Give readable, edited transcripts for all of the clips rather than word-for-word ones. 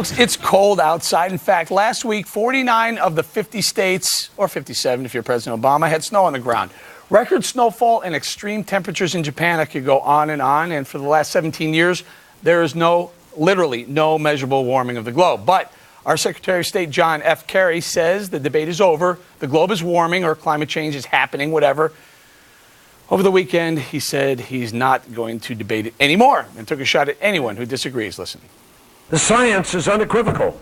Folks, it's cold outside. In fact, last week, 49 of the 50 states, or 57 if you're President Obama, had snow on the ground. Record snowfall and extreme temperatures in Japan. I could go on. And for the last 17 years, there is literally no measurable warming of the globe. But our Secretary of State, John F. Kerry, says the debate is over. The globe is warming or climate change is happening, whatever. Over the weekend, he said he's not going to debate it anymore and took a shot at anyone who disagrees. Listen. The science is unequivocal,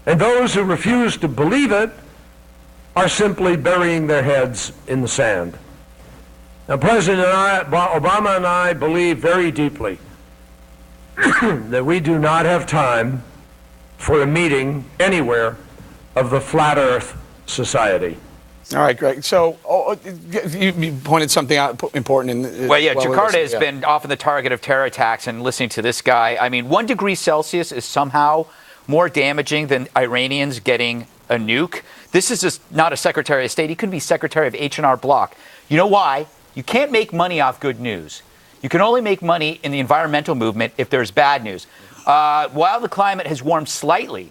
and those who refuse to believe it are simply burying their heads in the sand. Now, President Obama and I believe very deeply that we do not have time for a meeting anywhere of the Flat Earth Society. All right, Greg. So you pointed something out important. Jakarta has been often the target of terror attacks, and listening to this guy, I mean, 1 degree Celsius is somehow more damaging than Iranians getting a nuke. This is just not a Secretary of State. He could be Secretary of H&R Block. You know why? You can't make money off good news. You can only make money in the environmental movement if there's bad news. While the climate has warmed slightly,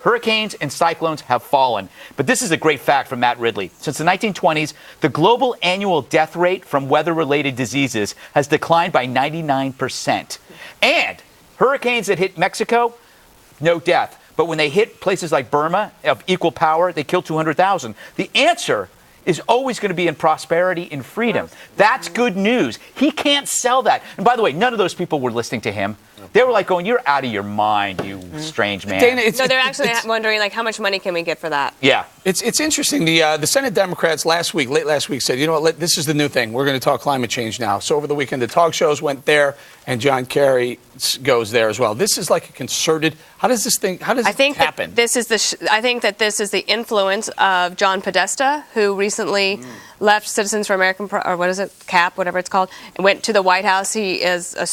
hurricanes and cyclones have fallen. But this is a great fact from Matt Ridley. Since the 1920s, the global annual death rate from weather-related diseases has declined by 99%. And hurricanes that hit Mexico, no death. But when they hit places like Burma of equal power, they kill 200,000. The answer is always going to be in prosperity and freedom. That's good news. He can't sell that. And by the way, none of those people were listening to him. They were like going, "You're out of your mind, you strange man." Dana, they're actually wondering, like, how much money can we get for that? Yeah. It's interesting. The Senate Democrats late last week said, you know what, this is the new thing. We're going to talk climate change now. So over the weekend, the talk shows went there, and John Kerry goes there as well. This is like a concerted. How does this happen? I think that this is the influence of John Podesta, who recently left Citizens for American, or what is it, CAP, whatever it's called, and went to the White House. He is a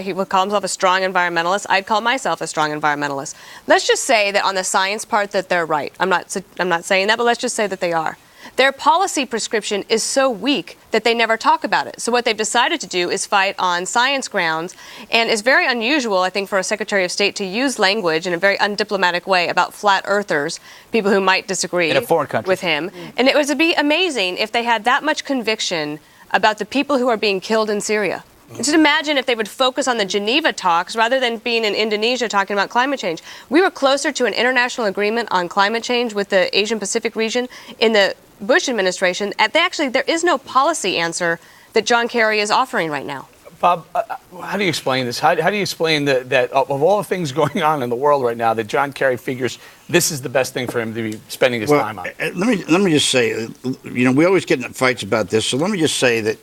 he would call himself a strong environmentalist. I'd call myself a strong environmentalist. Let's just say that on the science part that they're right. I'm not saying that, but let's just say that they are. Their policy prescription is so weak that they never talk about it. So what they've decided to do is fight on science grounds, and it's very unusual, I think, for a Secretary of State to use language in a very undiplomatic way about flat earthers, people who might disagree in a foreign country with him. And it would be amazing if they had that much conviction about the people who are being killed in Syria. Just imagine if they would focus on the Geneva talks rather than being in Indonesia talking about climate change. We were closer to an international agreement on climate change with the Asian Pacific region in the Bush administration. There is no policy answer that John Kerry is offering right now. Bob, how do you explain this? How do you explain that of all the things going on in the world right now, that John Kerry figures this is the best thing for him to be spending his time on? Let me just say, we always get in fights about this. So let me just say that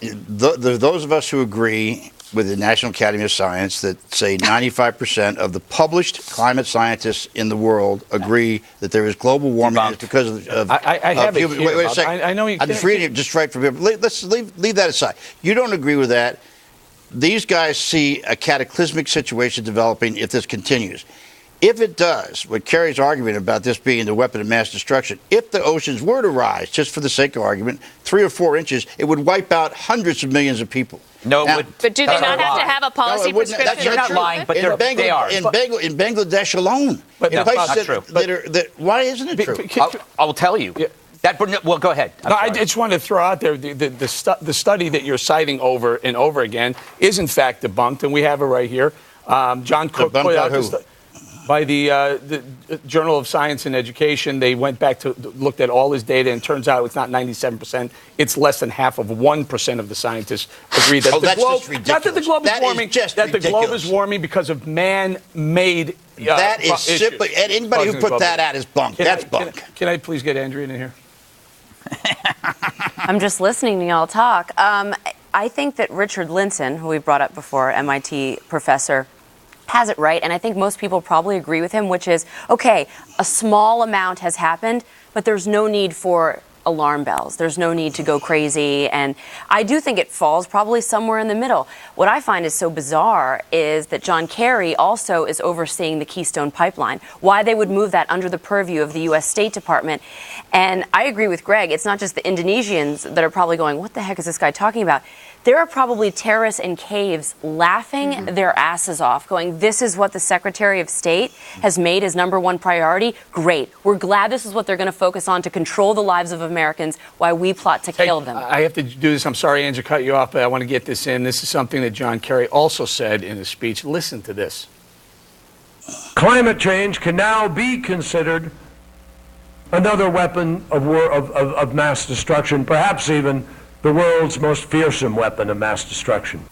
those of us who agree with the National Academy of Science that say 95% of the published climate scientists in the world agree that there is global warming. It's because of I have human. Wait a second. I know you. I'm just reading it just right from here. Let's leave that aside. You don't agree with that. These guys see a cataclysmic situation developing if this continues. If it does, what Kerry's argument about this being the weapon of mass destruction, if the oceans were to rise, just for the sake of argument, 3 or 4 inches, it would wipe out hundreds of millions of people. No, but do they not have to have a policy prescription? You're not lying, but they are. In Bangladesh alone. That's not true. Why isn't it true? I will tell you. Yeah. Well, go ahead. I just wanted to throw out there the study that you're citing over and over again is in fact debunked, and we have it right here. John Cook put out this by the Journal of Science and Education. They went back to looked at all his data, and turns out it's not 97%. It's less than half of 1% of the scientists agree that the globe, not that the globe is warming, that the globe is warming because of man-made. That is simply, and anybody who put that out is bunk. That's bunk. Can I please get Andrea in here? I'm just listening to y'all talk. I think that Richard Linson, who we brought up before, MIT professor, has it right, and I think most people probably agree with him, which is, okay, a small amount has happened, but there's no need for alarm bells. There's no need to go crazy, and I do think it falls probably somewhere in the middle. What I find is so bizarre is that John Kerry also is overseeing the Keystone Pipeline, why they would move that under the purview of the U.S. State Department. And I agree with Greg, it's not just the Indonesians that are probably going, what the heck is this guy talking about? there are probably terrorists in caves laughing their asses off, going, this is what the Secretary of State has made his #1 priority. Great. We're glad this is what they're going to focus on to control the lives of Americans while we plot to kill them. I have to do this. I'm sorry, Andrew, cut you off, but I want to get this in. This is something that John Kerry also said in his speech. Listen to this. Climate change can now be considered another weapon of war of mass destruction, perhaps even the world's most fearsome weapon of mass destruction.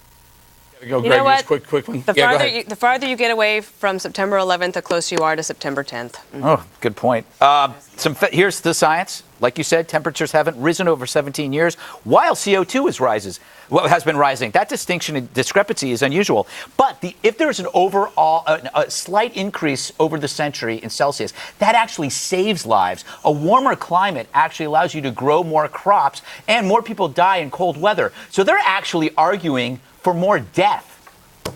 Go, You Greg, know what? just quick one. The Yeah, go farther ahead. the farther you get away from September 11th, the closer you are to September 10th. Oh, good point. Here's the science. Like you said, temperatures haven't risen over 17 years, while CO2 has been rising. That discrepancy is unusual. But if there's an overall a slight increase over the century in Celsius, that actually saves lives. A warmer climate actually allows you to grow more crops, and more people die in cold weather. So they're actually arguing for more death.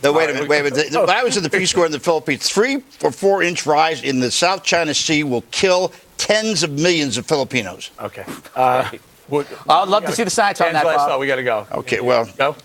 No, wait a minute. When I was in the Peace Corps in the Philippines, 3 or 4 inch rise in the South China Sea will kill tens of millions of Filipinos. Okay. I'd love to see the science on that, Bob. We got to go. Okay, well. Go.